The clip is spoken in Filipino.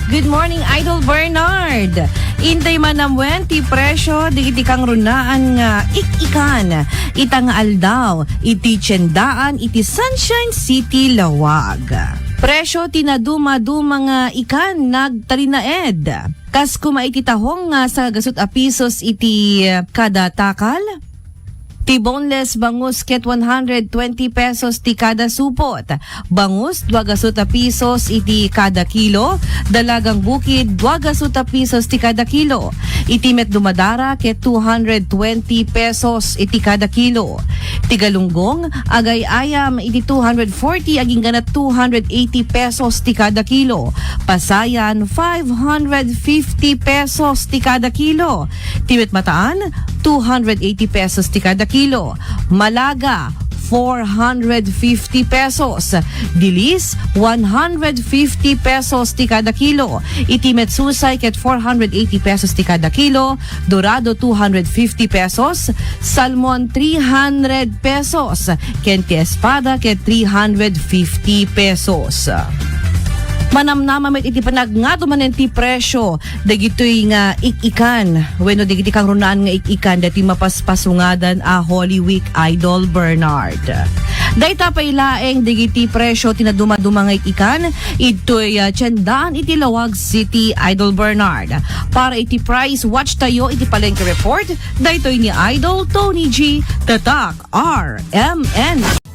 Good morning, Idol Bernard. Intay manamwen ti presyo digiti kang runaan nga ikan. Itang aldaw, iti tiyendaan, iti Sunshine City Lawag. Presyo tinaduma-duma nga ikan nagtalinaed. Kas kumaititahong nga sa gasut a pisos iti kada takal. Ti boneless bangus ket 120 pesos ti kada supot. Bangus 2 pesos iti kada kilo. Dalagang bukid 2 pesos ti kada kilo. Iti met dumadara ket 220 pesos iti kada kilo. Ti galunggong agay ayam iti 240 aging ganat 280 pesos ti kada kilo. Pasayan 550 pesos ti kada kilo. Ti met mataan 280 pesos ti kada kilo. Malaga 450 pesos. Dilis 150 pesos ti kada kilo. Iti metsusay ket 480 pesos ti kada kilo. Dorado 250 pesos. Salmon 300 pesos. Ken ti espada ket 350 pesos. Manamnama met iti panagngado manen ti presyo dagitoy nga ikan wenno dagiti kang runaan nga ikan dati mapaspasungadan a Holy Week, Idol Bernard. Dayta pay laeng dagiti presyo tinaduma-duma nga ikan itoy tiyendaan iti Lawag City, Idol Bernard. Para iti price watch tayo iti palengke report daytoy ni Idol Tony G. Tatak RMN.